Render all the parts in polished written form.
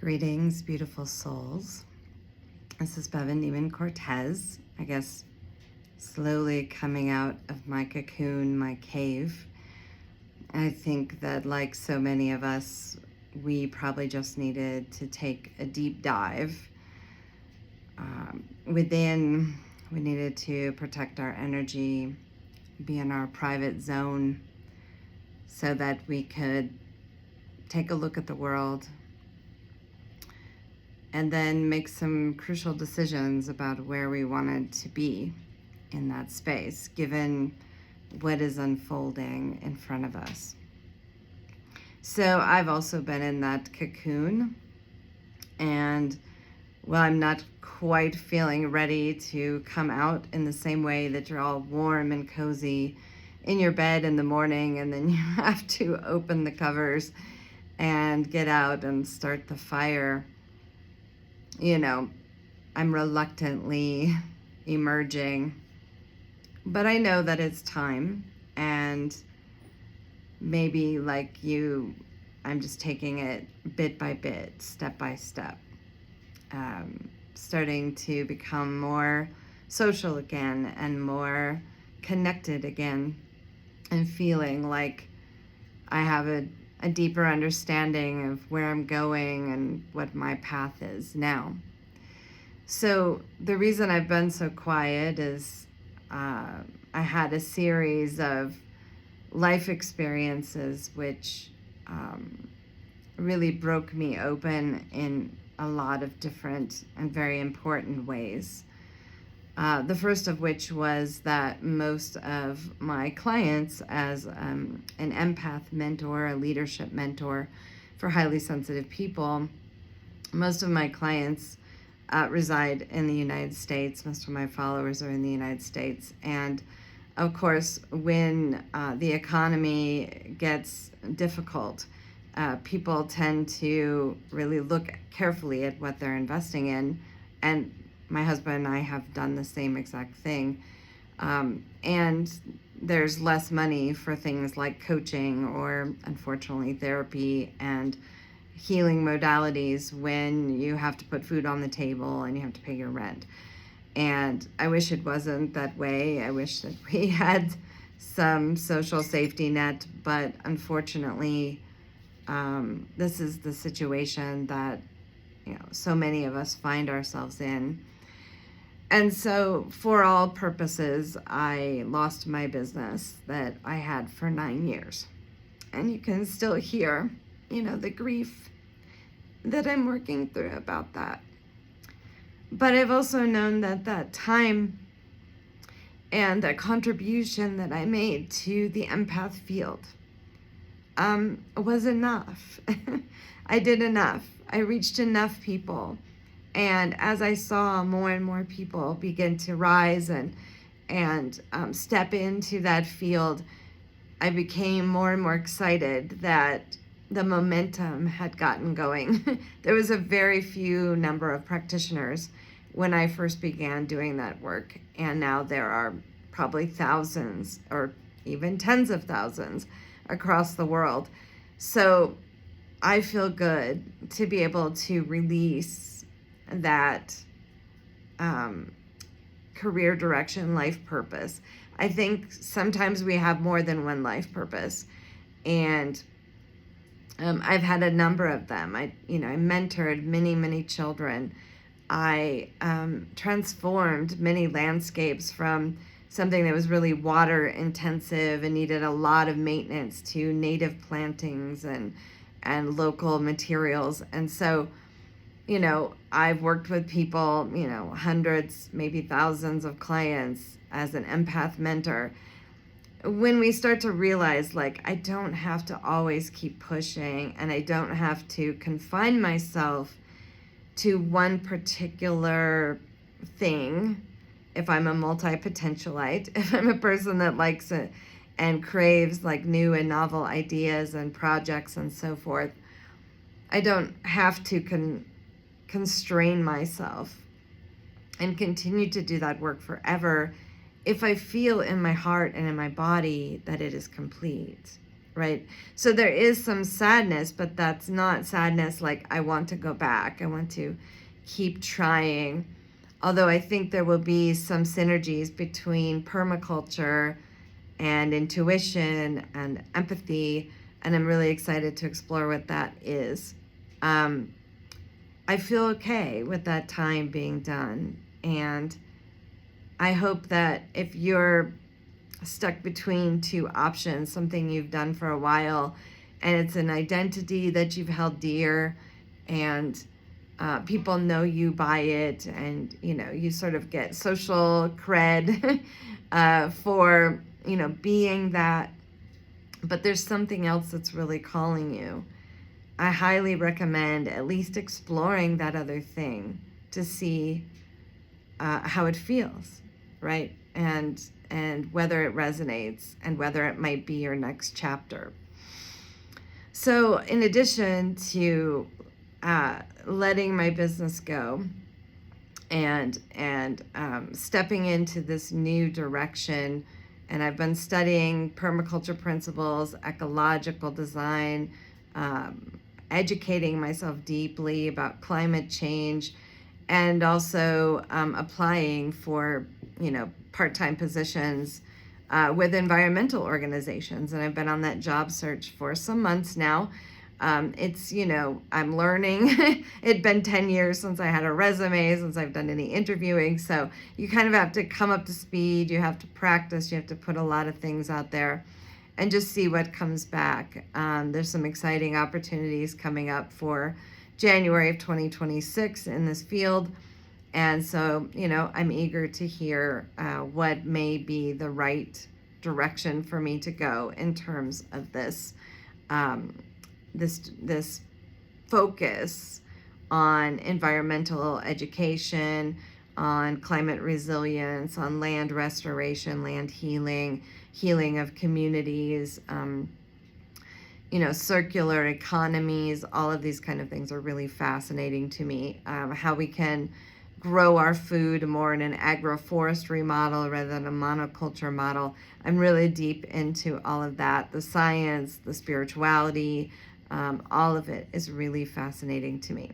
Greetings, beautiful souls. This is Bevan Neiman Cortez, I guess slowly coming out of my cocoon, my cave. I think that, like so many of us, we probably just needed to take a deep dive within. We needed to protect our energy, be in our private zone, so that we could take a look at the world and then make some crucial decisions about where we wanted to be in that space, given what is unfolding in front of us. So I've also been in that cocoon, and well, I'm not quite feeling ready to come out in the same way that you're all warm and cozy in your bed in the morning, and then you have to open the covers and get out and start the fire. You know, I'm reluctantly emerging, but I know that it's time, and maybe like you, I'm just taking it bit by bit, step by step, starting to become more social again and more connected again, and feeling like I have a deeper understanding of where I'm going and what my path is now. So the reason I've been so quiet is I had a series of life experiences which really broke me open in a lot of different and very important ways. The first of which was that most of my clients, as an empath mentor, a leadership mentor for highly sensitive people, most of my clients reside in the United States. Most of my followers are in the United States. And of course, when the economy gets difficult, people tend to really look carefully at what they're investing in. And my husband and I have done the same exact thing. And there's less money for things like coaching or, unfortunately, therapy and healing modalities when you have to put food on the table and you have to pay your rent. And I wish it wasn't that way. I wish that we had some social safety net, but unfortunately, this is the situation that so many of us find ourselves in. And so for all purposes, I lost my business that I had for 9 years. And you can still hear, the grief that I'm working through about that. But I've also known that that time and the contribution that I made to the empath field was enough. I did enough. I reached enough people. And as I saw more and more people begin to rise and step into that field, I became more and more excited that the momentum had gotten going. There was a very few number of practitioners when I first began doing that work. And now there are probably thousands or even tens of thousands across the world. So I feel good to be able to release that career direction, life purpose. I think sometimes we have more than one life purpose, and I've had a number of them. I mentored many children. I transformed many landscapes from something that was really water intensive and needed a lot of maintenance to native plantings and local materials. And so, I've worked with people, hundreds, maybe thousands of clients as an empath mentor. When we start to realize, like, I don't have to always keep pushing, and I don't have to confine myself to one particular thing. If I'm a multi-potentialite, if I'm a person that likes it and craves like new and novel ideas and projects and so forth, I don't have to constrain myself and continue to do that work forever if I feel in my heart and in my body that it is complete. right? So there is some sadness, but that's not sadness like I want to go back. I want to keep trying. Although I think there will be some synergies between permaculture and intuition and empathy, and I'm really excited to explore what that is. I feel okay with that time being done, and I hope that if you're stuck between two options, something you've done for a while, and it's an identity that you've held dear, and people know you by it, and you sort of get social cred for being that, but there's something else that's really calling you. I highly recommend at least exploring that other thing to see how it feels, right? And whether it resonates and whether it might be your next chapter. So in addition to letting my business go and stepping into this new direction, and I've been studying permaculture principles, ecological design, educating myself deeply about climate change, and also applying for part-time positions with environmental organizations. And I've been on that job search for some months now. It's, I'm learning. It'd been 10 years since I had a resume, since I've done any interviewing. So you kind of have to come up to speed. You have to practice. You have to put a lot of things out there and just see what comes back. There's some exciting opportunities coming up for January of 2026 in this field. And so, I'm eager to hear what may be the right direction for me to go in terms of this this focus on environmental education, on climate resilience, on land restoration, land healing, healing of communities, circular economies. All of these kind of things are really fascinating to me. How we can grow our food more in an agroforestry model rather than a monoculture model. I'm really deep into all of that. The science, the spirituality, all of it is really fascinating to me.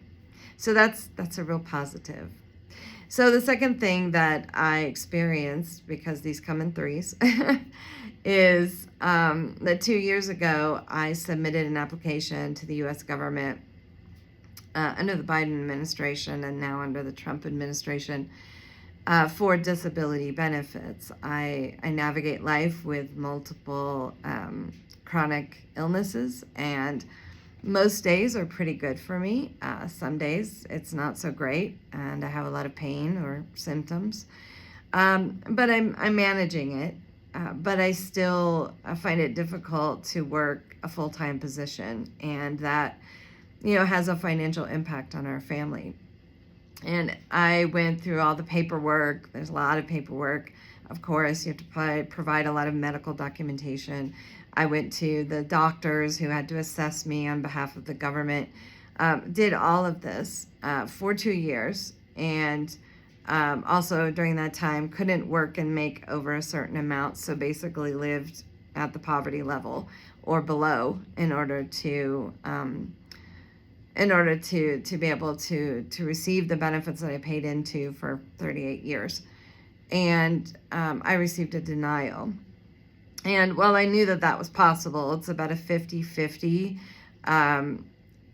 So that's a real positive. So the second thing that I experienced, because these come in threes, is that 2 years ago I submitted an application to the U.S. government under the Biden administration and now under the Trump administration for disability benefits. I navigate life with multiple chronic illnesses, and most days are pretty good for me. Some days it's not so great, and I have a lot of pain or symptoms. But I'm managing it. But I still find it difficult to work a full-time position, and that has a financial impact on our family. And I went through all the paperwork. There's a lot of paperwork. Of course, you have to provide a lot of medical documentation. I went to the doctors who had to assess me on behalf of the government. Did all of this for 2 years, and also during that time couldn't work and make over a certain amount, so basically lived at the poverty level or below in order to be able to receive the benefits that I paid into for 38 years. And I received a denial. And while I knew that was possible, it's about a 50-50. And,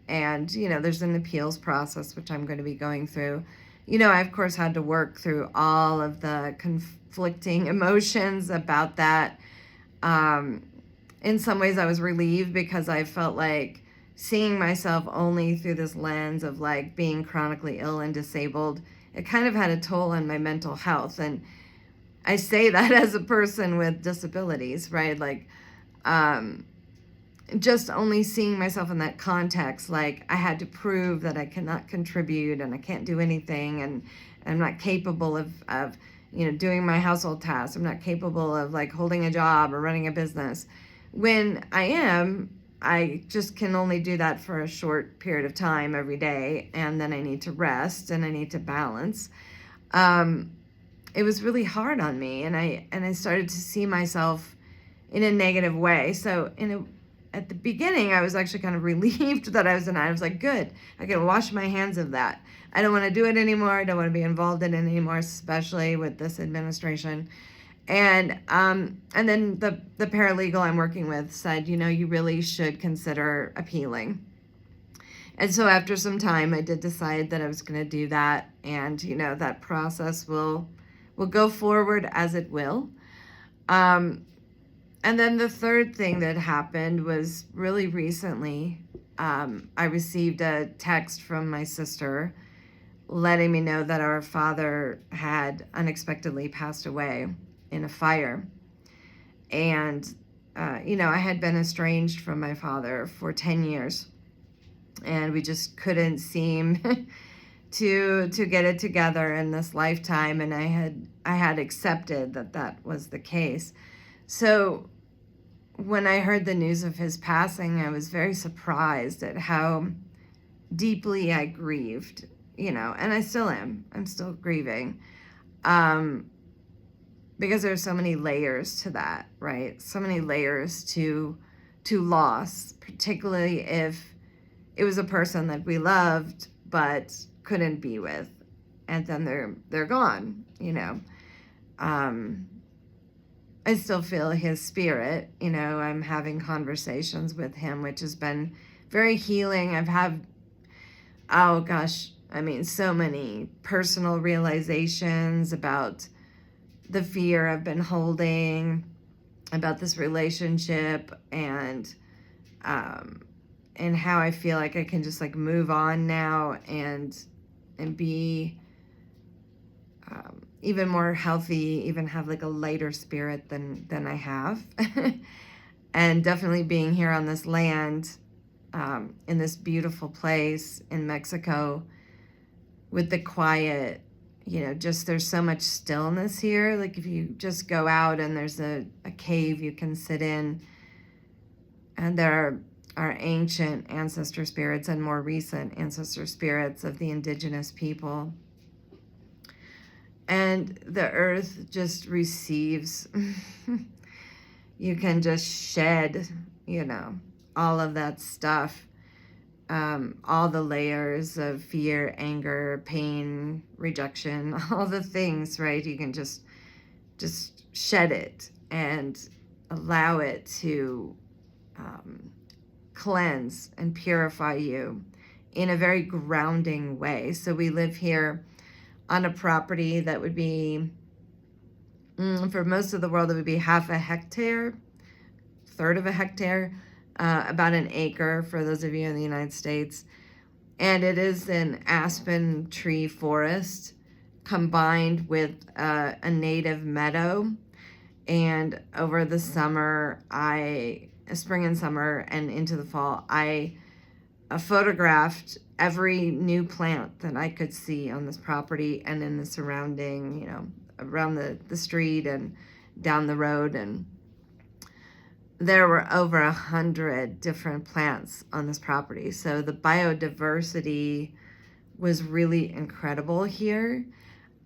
there's an appeals process, which I'm going to be going through. I, of course, had to work through all of the conflicting emotions about that. In some ways, I was relieved because I felt like seeing myself only through this lens of like being chronically ill and disabled, it kind of had a toll on my mental health. And I say that as a person with disabilities, right? Like, just only seeing myself in that context, like I had to prove that I cannot contribute and I can't do anything, and I'm not capable of doing my household tasks. I'm not capable of like holding a job or running a business. When I just can only do that for a short period of time every day, and then I need to rest and I need to balance. It was really hard on me, and I started to see myself in a negative way. So at the beginning, I was actually kind of relieved that I was denied. I was like, good, I can wash my hands of that. I don't want to do it anymore. I don't want to be involved in it anymore, especially with this administration. And then the paralegal I'm working with said, you really should consider appealing. And so after some time, I did decide that I was going to do that, and that process will go forward as it will. And then the third thing that happened was really recently. I received a text from my sister letting me know that our father had unexpectedly passed away in a fire. And, I had been estranged from my father for 10 years. And we just couldn't seem to get it together in this lifetime. And I had accepted that was the case. So when I heard the news of his passing, I was very surprised at how deeply I grieved, and I still am. I'm still grieving. Because there's so many layers to that, right? So many layers to loss, particularly if it was a person that we loved but couldn't be with, and then they're gone. I still feel his spirit. I'm having conversations with him, which has been very healing. I've had, oh gosh, so many personal realizations about the fear I've been holding about this relationship, and how I feel like I can just move on now and be even more healthy, even have a lighter spirit than I have. And definitely being here on this land, in this beautiful place in Mexico, with the quiet, just there's so much stillness here. If you just go out and there's a cave you can sit in, and there are ancient ancestor spirits and more recent ancestor spirits of the indigenous people. And the earth just receives. You can just shed, all of that stuff. All the layers of fear, anger, pain, rejection, all the things, right? You can just shed it and allow it to cleanse and purify you in a very grounding way. So we live here on a property that would be, for most of the world, it would be half a hectare, third of a hectare, about an acre for those of you in the United States. And it is an aspen tree forest combined with a native meadow. And over the summer, spring and summer and into the fall, I photographed every new plant that I could see on this property and in the surrounding, around the street and down the road. And there were over 100 different plants on this property. So the biodiversity was really incredible here.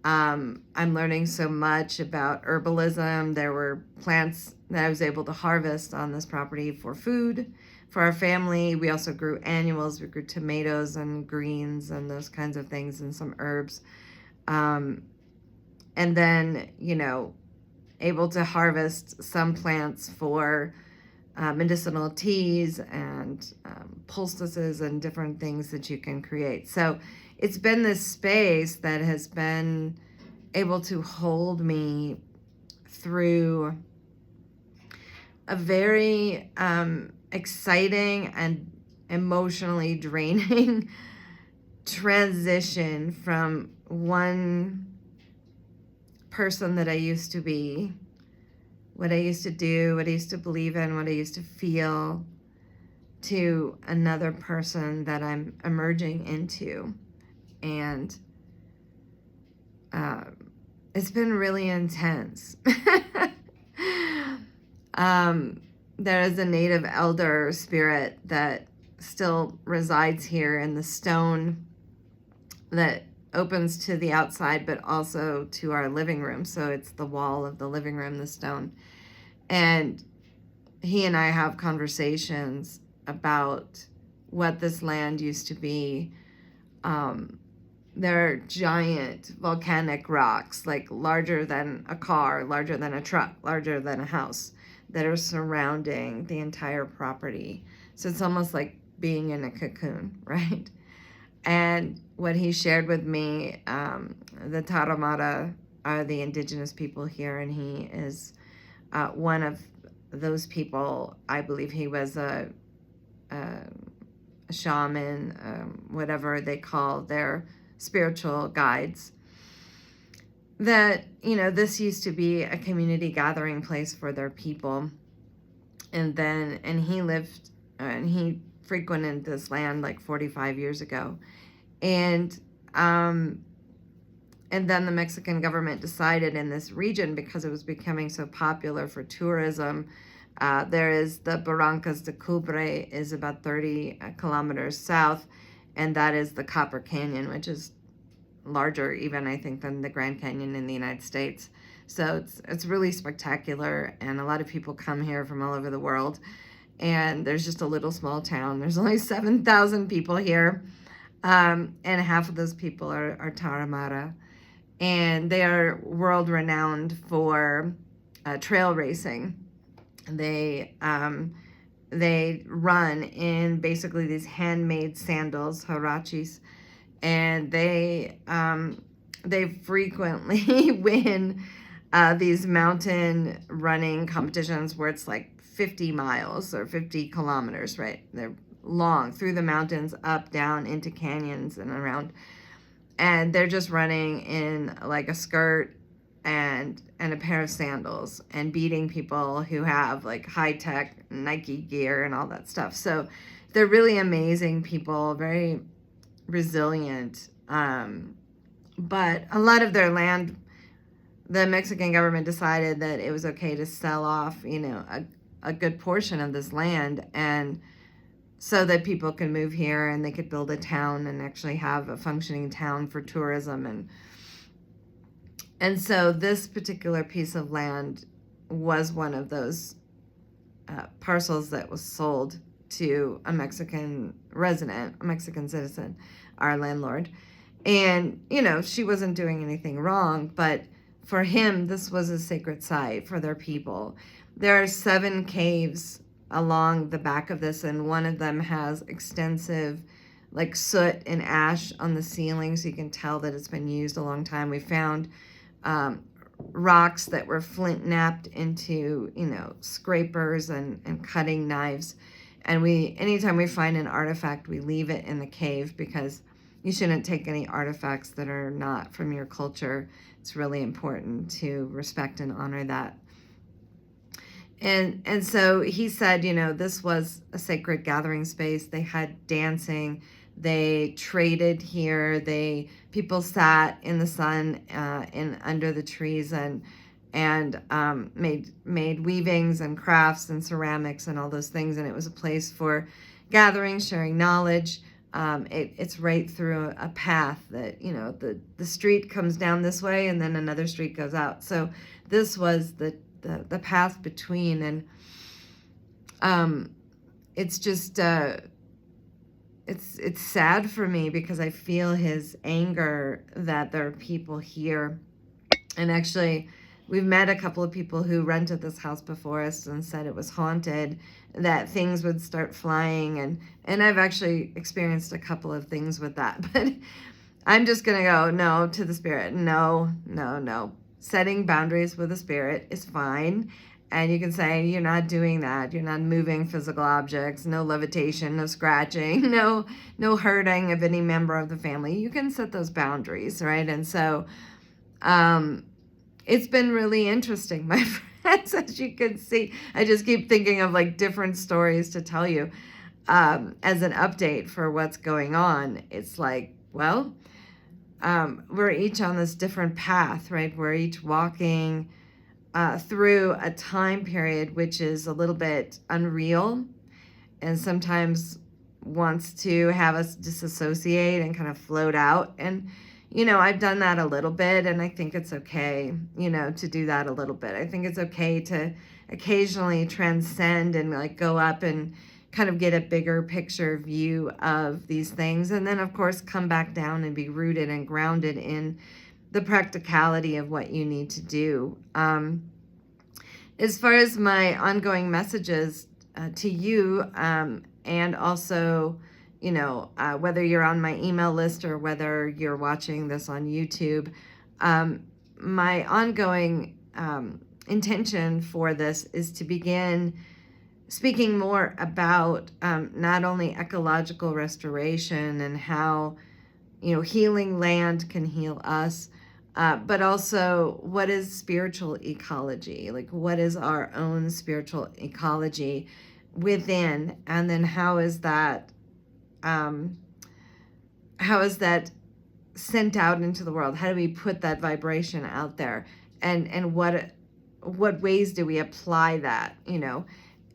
I'm learning so much about herbalism. There were plants that I was able to harvest on this property for food for our family. We also grew annuals. We grew tomatoes and greens and those kinds of things, and some herbs. And then, able to harvest some plants for medicinal teas and poultices and different things that you can create. So it's been this space that has been able to hold me through a very exciting and emotionally draining transition from one person that I used to be, what I used to do, what I used to believe in, what I used to feel, to another person that I'm emerging into. And it's been really intense. There is a native elder spirit that still resides here in the stone that opens to the outside, but also to our living room. So it's the wall of the living room, the stone. And he and I have conversations about what this land used to be. There are giant volcanic rocks, like larger than a car, larger than a truck, larger than a house, that are surrounding the entire property. So it's almost like being in a cocoon, right? And what he shared with me, the Tarahumara are the indigenous people here, and he is one of those people. I believe he was a shaman, whatever they call their spiritual guides. That, this used to be a community gathering place for their people. And he lived, and he frequented this land like 45 years ago. And then the Mexican government decided in this region, because it was becoming so popular for tourism, there is the Barrancas de Cubre, is about 30 kilometers south, and that is the Copper Canyon, which is larger even, I think, than the Grand Canyon in the United States. So it's really spectacular, and a lot of people come here from all over the world. And there's just a little small town. There's only 7,000 people here, and half of those people are Tarahumara. And they are world renowned for trail racing. They run in basically these handmade sandals, huaraches, and they frequently win these mountain running competitions where it's like 50 miles or 50 kilometers, right? They're long, through the mountains, up, down, into canyons and around. And they're just running in like a skirt and a pair of sandals and beating people who have like high-tech Nike gear and all that stuff. So they're really amazing people, very resilient. But a lot of their land, the Mexican government decided that it was okay to sell off, a good portion of this land, and so that people can move here and they could build a town and actually have a functioning town for tourism. And so this particular piece of land was one of those parcels that was sold to a Mexican resident, a Mexican citizen, our landlord. And, she wasn't doing anything wrong, but for him, this was a sacred site for their people. There are 7 caves along the back of this, and one of them has extensive like soot and ash on the ceiling, so you can tell that it's been used a long time. We found rocks that were flint knapped into scrapers and cutting knives. And anytime we find an artifact, we leave it in the cave, because you shouldn't take any artifacts that are not from your culture. It's really important to respect and honor that. And so he said, this was a sacred gathering space. They had dancing. They traded here. People sat in the sun, under the trees, and made weavings and crafts and ceramics and all those things. And it was a place for gathering, sharing knowledge. It's right through a path that, the street comes down this way and then another street goes out. So this was the path between. And it's just it's sad for me, because I feel his anger that there are people here. And actually, we've met a couple of people who rented this house before us and said it was haunted, that things would start flying, and I've actually experienced a couple of things with that. But I'm just gonna go no to the spirit. No. Setting boundaries with the spirit is fine. And you can say, you're not doing that. You're not moving physical objects, no levitation, no scratching, no hurting of any member of the family. You can set those boundaries, right? And so it's been really interesting, my friends, as you can see. I just keep thinking of like different stories to tell you as an update for what's going on. It's like, well, we're each on this different path, right? We're each walking through a time period which is a little bit unreal, and sometimes wants to have us disassociate and kind of float out. And I've done that a little bit, and I think it's okay, to do that a little bit. I think it's okay to occasionally transcend and like go up and kind of get a bigger picture view of these things. And then, of course, come back down and be rooted and grounded in the practicality of what you need to do. As far as my ongoing messages to you, and also, whether you're on my email list or whether you're watching this on YouTube, my ongoing intention for this is to begin speaking more about not only ecological restoration and how, healing land can heal us, but also what is spiritual ecology? Like, what is our own spiritual ecology within? And then how is that sent out into the world? How do we put that vibration out there? And what ways do we apply that,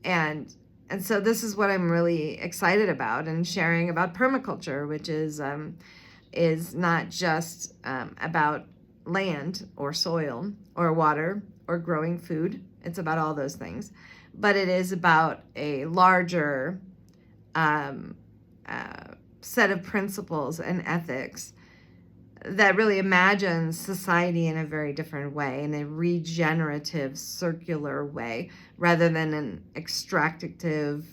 And so this is what I'm really excited about, and sharing about permaculture, which is not just about land or soil or water or growing food. It's about all those things, but it is about a larger set of principles and ethics that really imagines society in a very different way, in a regenerative, circular way, rather than an extractive,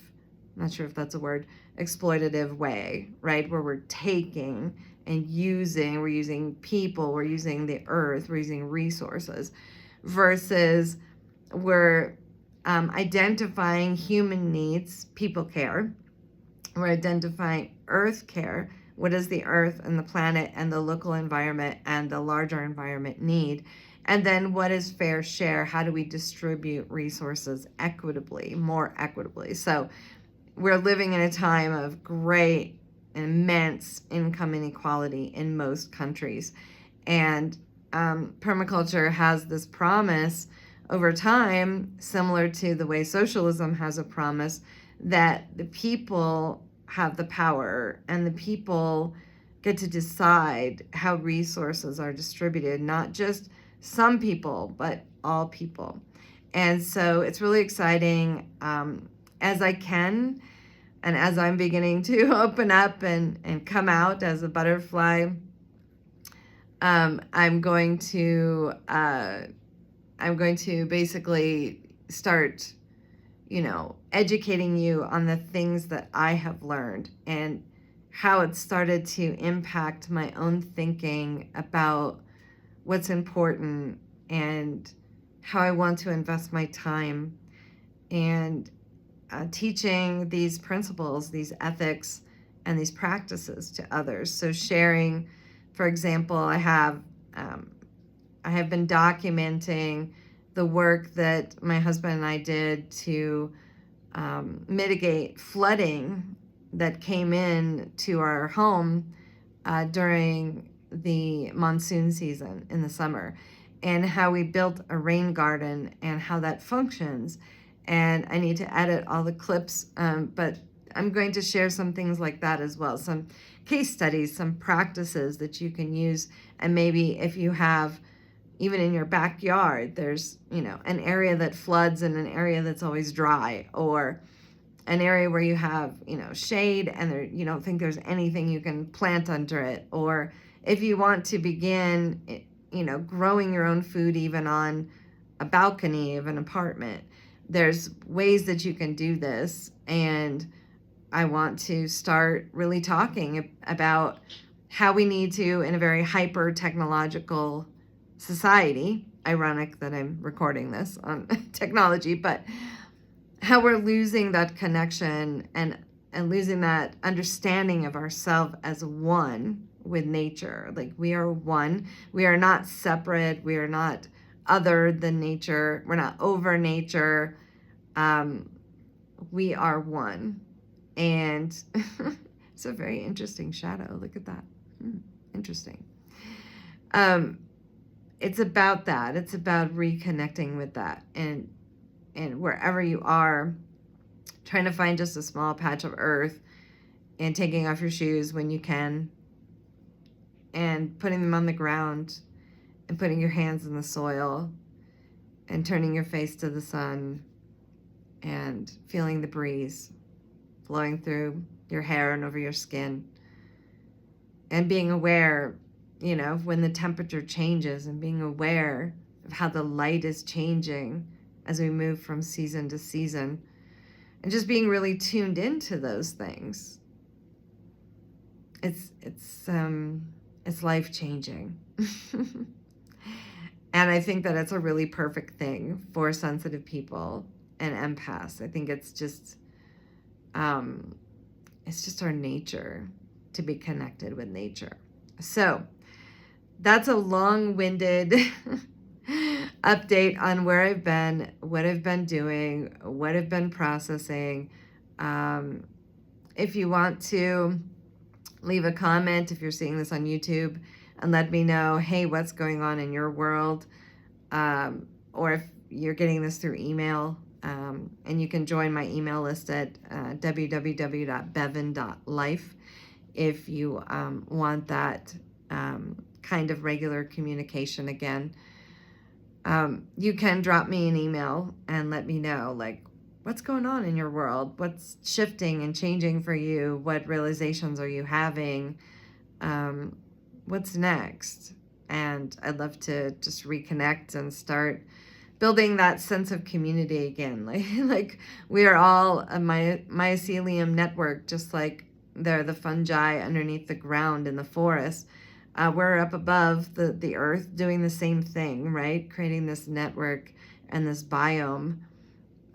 not sure if that's a word, exploitative way, right? Where we're taking and we're using people, we're using the earth, we're using resources, versus we're identifying human needs, people care. We're identifying earth care. What does the earth and the planet and the local environment and the larger environment need? And then what is fair share? How do we distribute resources equitably, more equitably? So we're living in a time of great, immense income inequality in most countries. And permaculture has this promise over time, similar to the way socialism has a promise, that the people have the power and the people get to decide how resources are distributed, not just some people, but all people. And so it's really exciting, as I can, and as I'm beginning to open up and come out as a butterfly. I'm going to basically start, educating you on the things that I have learned and how it started to impact my own thinking about what's important and how I want to invest my time, and teaching these principles, these ethics, and these practices to others. So sharing, for example, I have been documenting the work that my husband and I did to mitigate flooding that came in to our home during the monsoon season in the summer, and how we built a rain garden and how that functions. And I need to edit all the clips, but I'm going to share some things like that as well, some case studies, some practices that you can use. And maybe if you have, even in your backyard, there's, an area that floods and an area that's always dry, or an area where you have, shade and you don't think there's anything you can plant under it. Or if you want to begin, growing your own food even on a balcony of an apartment, there's ways that you can do this. And I want to start really talking about how we need to, in a very hyper technological society, ironic that I'm recording this on technology, but how we're losing that connection and losing that understanding of ourselves as one with nature. Like, we are one. We are not separate. We are not other than nature. We're not over nature. We are one. And it's a very interesting shadow. Look at that. Interesting. It's about that. It's about reconnecting with that. And wherever you are, trying to find just a small patch of earth and taking off your shoes when you can and putting them on the ground and putting your hands in the soil and turning your face to the sun and feeling the breeze flowing through your hair and over your skin, and being aware, when the temperature changes, and being aware of how the light is changing as we move from season to season, and just being really tuned into those things. It's life-changing. And I think that it's a really perfect thing for sensitive people and empaths. I think it's just our nature to be connected with nature. So that's a long-winded update on where I've been, what I've been doing, what I've been processing. If you want to leave a comment, if you're seeing this on YouTube, and let me know, hey, what's going on in your world, or if you're getting this through email, and you can join my email list at www.bevan.life if you want that kind of regular communication again. You can drop me an email and let me know, like, what's going on in your world? What's shifting and changing for you? What realizations are you having? What's next? And I'd love to just reconnect and start building that sense of community again. Like we are all a mycelium network, just like they're the fungi underneath the ground in the forest. We're up above the earth doing the same thing, right? Creating this network and this biome.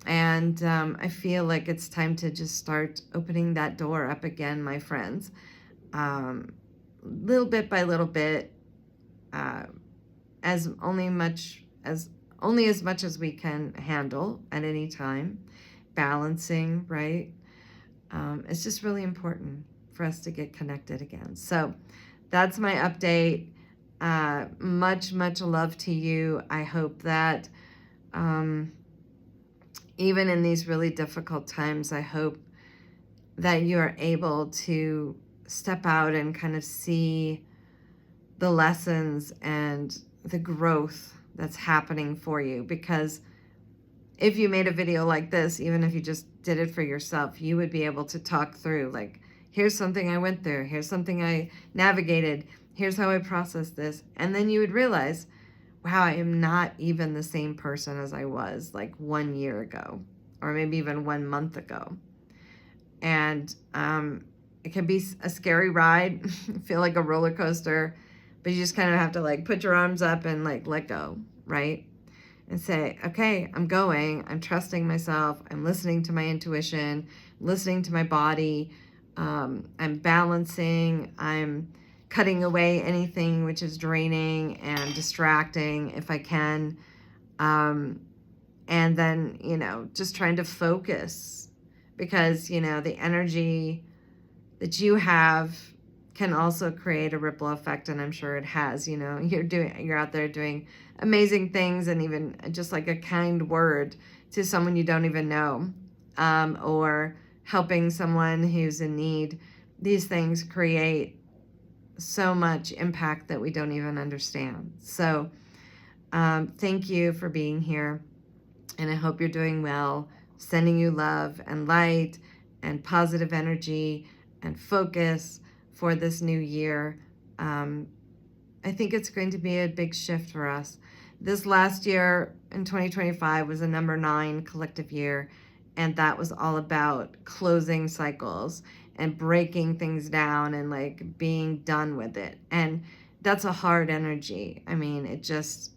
And I feel like it's time to just start opening that door up again, my friends. Little bit by little bit, as much as we can handle at any time, balancing, right? It's just really important for us to get connected again. So that's my update. Much love to you. I hope that even in these really difficult times, I hope that you are able to step out and kind of see the lessons and the growth that's happening for you. Because if you made a video like this, even if you just did it for yourself, you would be able to talk through, like, here's something I went through, here's something I navigated, here's how I processed this. And then you would realize, wow, I am not even the same person as I was like 1 year ago, or maybe even 1 month ago. And it can be a scary ride, feel like a roller coaster, but you just kind of have to like put your arms up and like let go, right? And say, okay, I'm going, I'm trusting myself, I'm listening to my intuition, listening to my body, I'm balancing, I'm cutting away anything which is draining and distracting if I can. And then, just trying to focus, because, the energy that you have can also create a ripple effect, and I'm sure it has. You're out there doing amazing things, and even just like a kind word to someone you don't even know, or helping someone who's in need. These things create so much impact that we don't even understand. So thank you for being here, and I hope you're doing well. Sending you love and light and positive energy and focus for this new year. I think it's going to be a big shift for us. This last year in 2025 was a number 9 collective year, and that was all about closing cycles and breaking things down and like being done with it. And that's a hard energy. I mean, it is.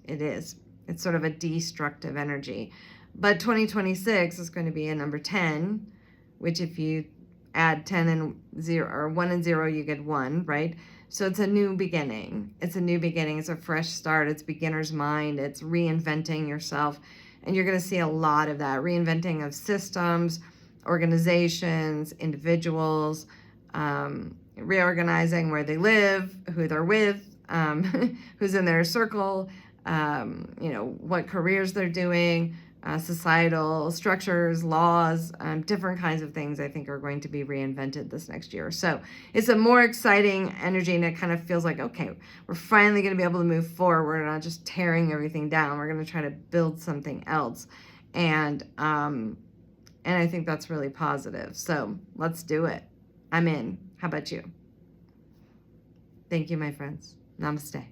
It's sort of a destructive energy. But 2026 is going to be a number 10, which if you add 10 and 0, or 1 and 0, you get 1, right? So it's a new beginning. It's a new beginning. It's a fresh start. It's beginner's mind. It's reinventing yourself. And you're going to see a lot of that. Reinventing of systems, organizations, individuals, reorganizing where they live, who they're with, who's in their circle, what careers they're doing, societal structures, laws, different kinds of things I think are going to be reinvented this next year. So it's a more exciting energy, and it kind of feels like, okay, we're finally going to be able to move forward. We're not just tearing everything down. We're going to try to build something else. And I think that's really positive. So let's do it. I'm in. How about you? Thank you, my friends. Namaste.